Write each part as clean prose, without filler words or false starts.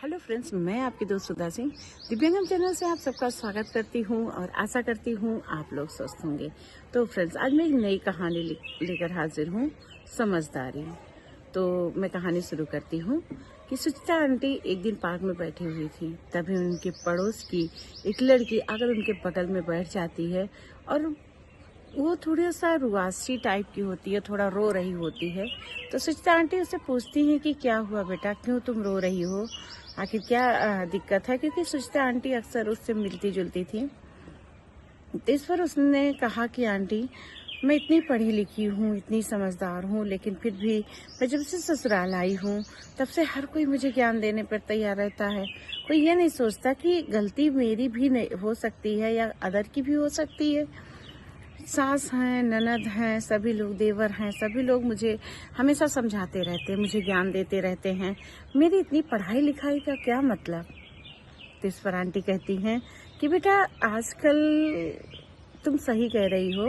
Hello friends, मैं आपकी दोस्त सुधा सिंह दिव्यांगम चैनल से आप सबका स्वागत करती हूँ और आशा करती हूँ आप लोग स्वस्थ होंगे। तो फ्रेंड्स, आज मैं एक नई कहानी लेकर हाजिर हूँ, समझदारी। तो मैं कहानी शुरू करती हूँ कि सुचिता आंटी एक दिन पार्क में बैठी हुई थी। तभी उनके पड़ोस की एक लड़की आकर उनके बगल में बैठ जाती है और वो थोड़ा सा रुआसी टाइप की होती है, थोड़ा रो रही होती है। तो सुचिता आंटी उससे पूछती हैं कि क्या हुआ बेटा, क्यों तुम रो रही हो, आखिर क्या दिक्कत है। क्योंकि सुचिता आंटी अक्सर उससे मिलती जुलती थी। तो इस पर उसने कहा कि आंटी, मैं इतनी पढ़ी लिखी हूँ, इतनी समझदार हूँ, लेकिन फिर भी मैं जब से ससुराल आई हूँ तब से हर कोई मुझे ज्ञान देने पर तैयार रहता है। कोई ये नहीं सोचता कि गलती मेरी भी नहीं हो सकती है या अदर की भी हो सकती है। सास हैं, ननद हैं, सभी लोग देवर हैं, सभी लोग मुझे हमेशा समझाते रहते हैं, मुझे ज्ञान देते रहते हैं। मेरी इतनी पढ़ाई लिखाई का क्या मतलब। तो इस पर आंटी कहती हैं कि बेटा, आजकल तुम सही कह रही हो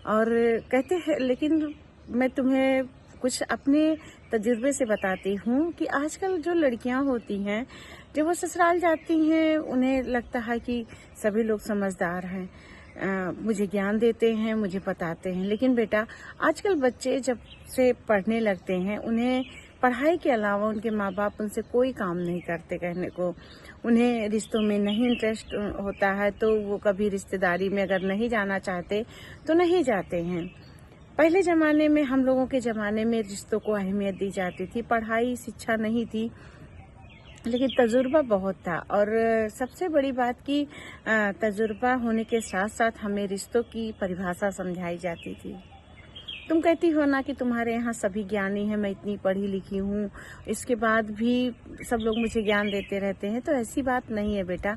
और कहते हैं, लेकिन मैं तुम्हें कुछ अपने तजुर्बे से बताती हूँ कि आजकल जो लड़कियाँ होती हैं, जब वो ससुराल जाती हैं, उन्हें लगता है कि सभी लोग समझदार हैं, मुझे ज्ञान देते हैं, मुझे बताते हैं। लेकिन बेटा, आजकल बच्चे जब से पढ़ने लगते हैं, उन्हें पढ़ाई के अलावा उनके माँ बाप उनसे कोई काम नहीं करते कहने को। उन्हें रिश्तों में नहीं इंटरेस्ट होता है, तो वो कभी रिश्तेदारी में अगर नहीं जाना चाहते तो नहीं जाते हैं। पहले ज़माने में, हम लोगों के ज़माने में रिश्तों को अहमियत दी जाती थी। पढ़ाई शिक्षा नहीं थी, लेकिन तजुर्बा बहुत था। और सबसे बड़ी बात कि तजुर्बा होने के साथ साथ हमें रिश्तों की परिभाषा समझाई जाती थी। तुम कहती हो ना कि तुम्हारे यहाँ सभी ज्ञानी हैं, मैं इतनी पढ़ी लिखी हूँ, इसके बाद भी सब लोग मुझे ज्ञान देते रहते हैं। तो ऐसी बात नहीं है बेटा।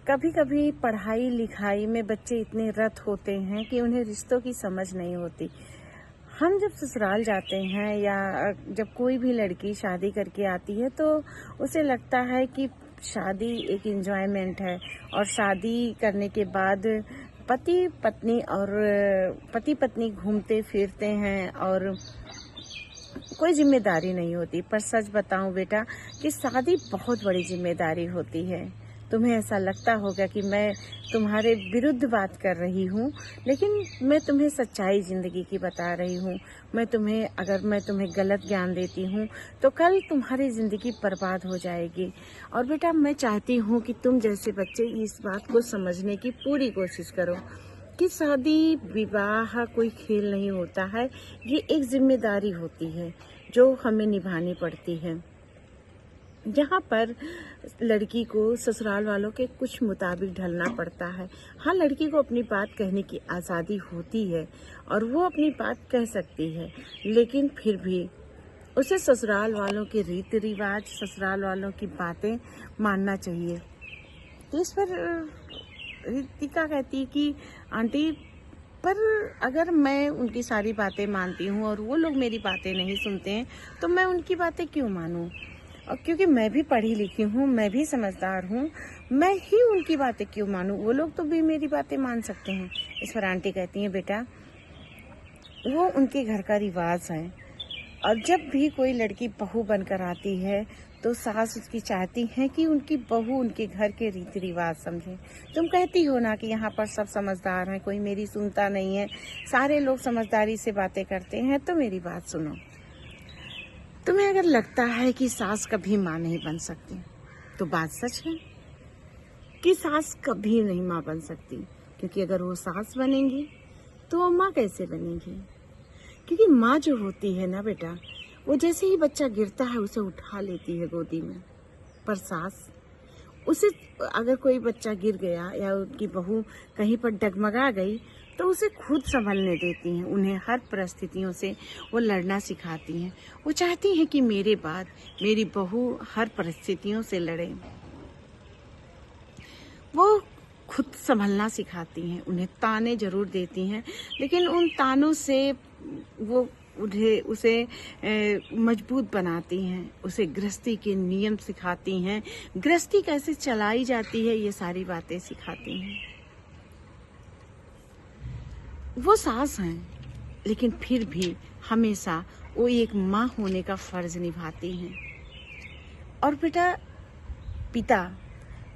कभी कभी पढ़ाई लिखाई में बच्चे इतने रत होते हैं कि उन्हें रिश्तों की समझ नहीं होती। हम जब ससुराल जाते हैं या जब कोई भी लड़की शादी करके आती है, तो उसे लगता है कि शादी एक एंजॉयमेंट है और शादी करने के बाद पति पत्नी घूमते फिरते हैं और कोई जिम्मेदारी नहीं होती। पर सच बताऊं बेटा कि शादी बहुत बड़ी जिम्मेदारी होती है। तुम्हें ऐसा लगता होगा कि मैं तुम्हारे विरुद्ध बात कर रही हूँ, लेकिन मैं तुम्हें सच्चाई ज़िंदगी की बता रही हूँ। अगर मैं तुम्हें गलत ज्ञान देती हूँ तो कल तुम्हारी ज़िंदगी बर्बाद हो जाएगी। और बेटा, मैं चाहती हूँ कि तुम जैसे बच्चे इस बात को समझने की पूरी कोशिश करो कि शादी विवाह कोई खेल नहीं होता है। ये एक जिम्मेदारी होती है जो हमें निभानी पड़ती है। यहाँ पर लड़की को ससुराल वालों के कुछ मुताबिक ढलना पड़ता है। हाँ, लड़की को अपनी बात कहने की आज़ादी होती है और वो अपनी बात कह सकती है, लेकिन फिर भी उसे ससुराल वालों के रीति रिवाज, ससुराल वालों की बातें मानना चाहिए। तो इस पर रितिका कहती है कि आंटी, पर अगर मैं उनकी सारी बातें मानती हूँ और वो लोग मेरी बातें नहीं सुनते हैं, तो मैं उनकी बातें क्यों मानूं। और क्योंकि मैं भी पढ़ी लिखी हूँ, मैं भी समझदार हूँ, मैं ही उनकी बातें क्यों मानूं, वो लोग तो भी मेरी बातें मान सकते हैं। इस पर आंटी कहती हैं, बेटा, वो उनके घर का रिवाज है और जब भी कोई लड़की बहू बनकर आती है तो सास उसकी चाहती है कि उनकी बहू उनके घर के रीति रिवाज समझे। तुम कहती हो ना कि यहाँ पर सब समझदार हैं, कोई मेरी सुनता नहीं है, सारे लोग समझदारी से बातें करते हैं। तो मेरी बात सुनो। तुम्हें अगर लगता है कि सास कभी माँ नहीं बन सकती, तो बात सच है कि सास कभी नहीं माँ बन सकती। क्योंकि अगर वो सास बनेंगी तो वो माँ कैसे बनेंगी। क्योंकि माँ जो होती है ना बेटा, वो जैसे ही बच्चा गिरता है उसे उठा लेती है गोदी में। पर सास, उसे अगर कोई बच्चा गिर गया या उनकी बहू कहीं पर डगमगा गई तो उसे खुद संभलने देती हैं। उन्हें हर परिस्थितियों से वो लड़ना सिखाती हैं। वो चाहती हैं कि मेरे बाद मेरी बहू हर परिस्थितियों से लड़े। वो खुद संभलना सिखाती हैं, उन्हें ताने जरूर देती हैं, लेकिन उन तानों से वो उसे मजबूत बनाती हैं। उसे गृहस्थी के नियम सिखाती हैं, गृहस्थी कैसे चलाई जाती है, ये सारी बातें सिखाती हैं। वो सास हैं, लेकिन फिर भी हमेशा वो एक माँ होने का फर्ज निभाती हैं। और बेटा, पिता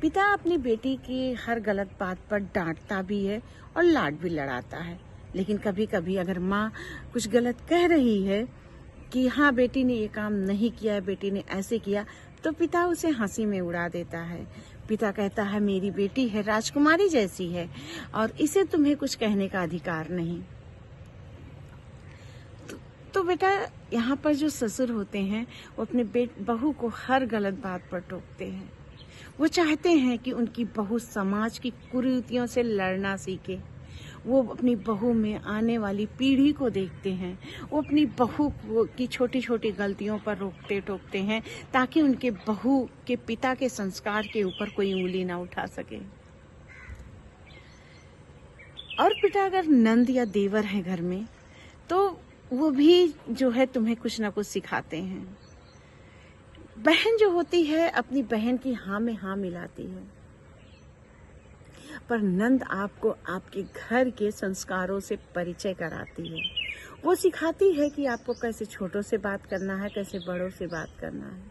पिता अपनी बेटी की हर गलत बात पर डांटता भी है और लाड भी लड़ाता है। लेकिन कभी कभी अगर माँ कुछ गलत कह रही है कि हाँ बेटी ने ये काम नहीं किया है, बेटी ने ऐसे किया, तो पिता उसे हंसी में उड़ा देता है। पिता कहता है मेरी बेटी है, राजकुमारी जैसी है और इसे तुम्हें कुछ कहने का अधिकार नहीं। तो बेटा यहाँ पर जो ससुर होते हैं वो अपने बहू को हर गलत बात पर टोकते हैं। वो चाहते हैं कि उनकी बहू समाज की कुरीतियों से लड़ना सीखे। वो अपनी बहू में आने वाली पीढ़ी को देखते हैं। वो अपनी बहू की छोटी छोटी गलतियों पर रोकते टोकते हैं ताकि उनके बहू के पिता के संस्कार के ऊपर कोई उंगली ना उठा सके। और बेटा अगर नंद या देवर है घर में तो वो भी जो है तुम्हें कुछ ना कुछ सिखाते हैं। बहन जो होती है अपनी बहन की हाँ में हाँ मिलाती है, पर नंद आपको आपके घर के संस्कारों से परिचय कराती है। वो सिखाती है कि आपको कैसे छोटों से बात करना है, कैसे बड़ों से बात करना है।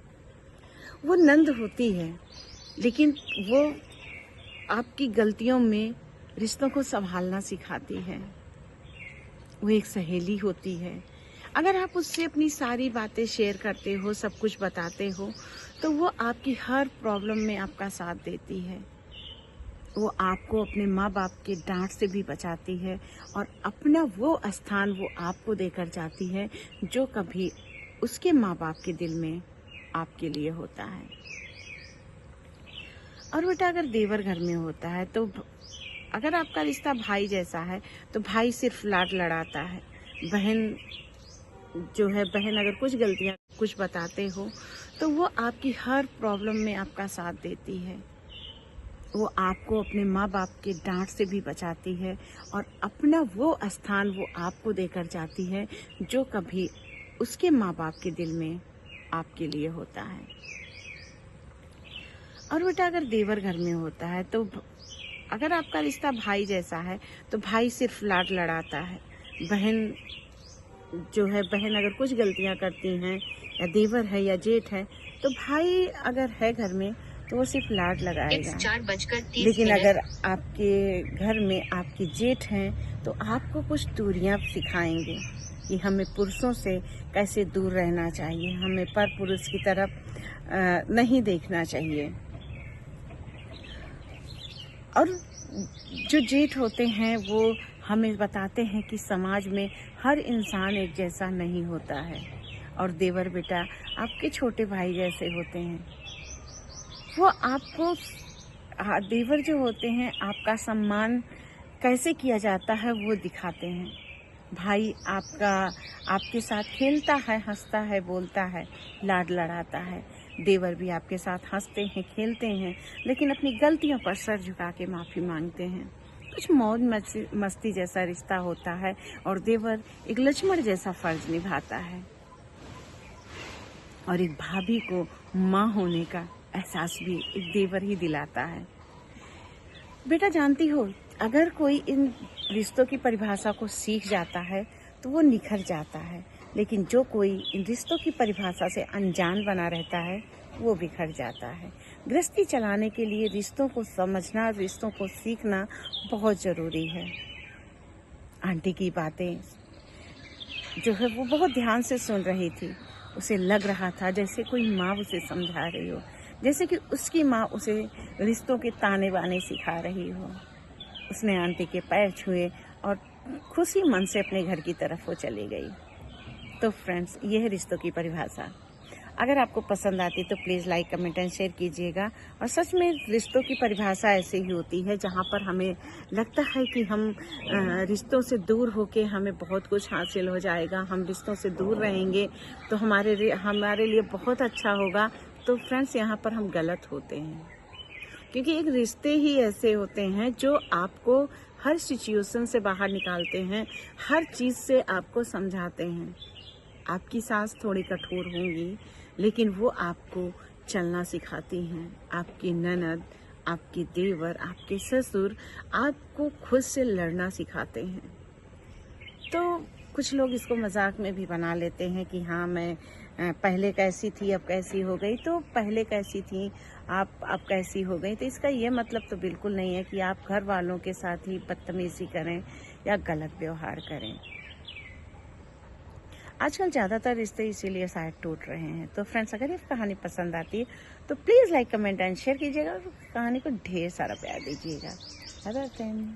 वो नंद होती है, लेकिन वो आपकी गलतियों में रिश्तों को संभालना सिखाती है। वो एक सहेली होती है। अगर आप उससे अपनी सारी बातें शेयर करते हो, सब कुछ बताते हो, तो वो आपकी हर प्रॉब्लम में आपका साथ देती है। वो आपको अपने माँ बाप के डांट से भी बचाती है और अपना वो स्थान वो आपको देकर जाती है जो कभी उसके माँ बाप के दिल में आपके लिए होता है। और बेटा अगर देवर घर में होता है तो अगर आपका रिश्ता भाई जैसा है तो भाई सिर्फ लाड लड़ाता है। बहन जो है, बहन अगर कुछ गलतियां कुछ बताते हो तो वो आपकी हर प्रॉब्लम में आपका साथ देती है। वो आपको अपने माँ बाप के डांट से भी बचाती है और अपना वो स्थान वो आपको देकर जाती है जो कभी उसके माँ बाप के दिल में आपके लिए होता है। और बेटा अगर देवर घर में होता है तो अगर आपका रिश्ता भाई जैसा है तो भाई सिर्फ लाड लड़ाता है। बहन जो है, बहन अगर कुछ गलतियां करती हैं या देवर है या जेठ है तो भाई अगर है घर में तो वो सिर्फ लाड लगाएगा। 4:30 लेकिन अगर आपके घर में आपके जेठ हैं तो आपको कुछ दूरियां सिखाएंगे कि हमें पुरुषों से कैसे दूर रहना चाहिए, हमें पर पुरुष की तरफ नहीं देखना चाहिए। और जो जेठ होते हैं वो हमें बताते हैं कि समाज में हर इंसान एक जैसा नहीं होता है। और देवर बेटा आपके छोटे भाई जैसे होते हैं। वो आपको, देवर जो होते हैं, आपका सम्मान कैसे किया जाता है वो दिखाते हैं। भाई आपके साथ खेलता है, हंसता है, बोलता है, लाड लड़ाता है। देवर भी आपके साथ हंसते हैं, खेलते हैं, लेकिन अपनी गलतियों पर सर झुका के माफ़ी मांगते हैं। कुछ मौज मस्ती जैसा रिश्ता होता है और देवर एक लक्ष्मण जैसा फर्ज निभाता है और एक भाभी को माँ होने का एहसास भी एक देवर ही दिलाता है। बेटा जानती हो, अगर कोई इन रिश्तों की परिभाषा को सीख जाता है तो वो निखर जाता है, लेकिन जो कोई इन रिश्तों की परिभाषा से अनजान बना रहता है वो बिखर जाता है। गृहस्थी चलाने के लिए रिश्तों को समझना, रिश्तों को सीखना बहुत ज़रूरी है। आंटी की बातें जो है वो बहुत ध्यान से सुन रही थी। उसे लग रहा था जैसे कोई माँ उसे समझा रही हो, जैसे कि उसकी माँ उसे रिश्तों के ताने बाने सिखा रही हो। उसने आंटी के पैर छुए और खुशी मन से अपने घर की तरफ वो चली गई। तो फ्रेंड्स, ये है रिश्तों की परिभाषा। अगर आपको पसंद आती तो please like, comment and share कीजिएगा। और सच में रिश्तों की परिभाषा ऐसे ही होती है जहाँ पर हमें लगता है कि हम रिश्तों से दूर होके हमें बहुत कुछ हासिल हो जाएगा, हम रिश्तों से दूर रहेंगे तो हमारे लिए बहुत अच्छा होगा। तो फ्रेंड्स, यहाँ पर हम गलत होते हैं, क्योंकि एक रिश्ते ही ऐसे होते हैं जो आपको हर सिचुएशन से बाहर निकालते हैं, हर चीज़ से आपको समझाते हैं। आपकी सास थोड़ी कठोर होंगी, लेकिन वो आपको चलना सिखाती हैं। आपकी ननद, आपके देवर, आपके ससुर आपको खुद से लड़ना सिखाते हैं। तो कुछ लोग इसको मजाक में भी बना लेते हैं कि हाँ मैं पहले कैसी थी अब कैसी हो गई, तो पहले कैसी थी आप अब कैसी हो गई, तो इसका ये मतलब तो बिल्कुल नहीं है कि आप घर वालों के साथ ही बदतमीजी करें या गलत व्यवहार करें। आजकल ज़्यादातर रिश्ते इसीलिए शायद टूट रहे हैं। तो फ्रेंड्स, अगर ये कहानी पसंद आती है तो please like, comment and share कीजिएगा और कहानी को ढेर सारा प्यार दीजिएगा। Other than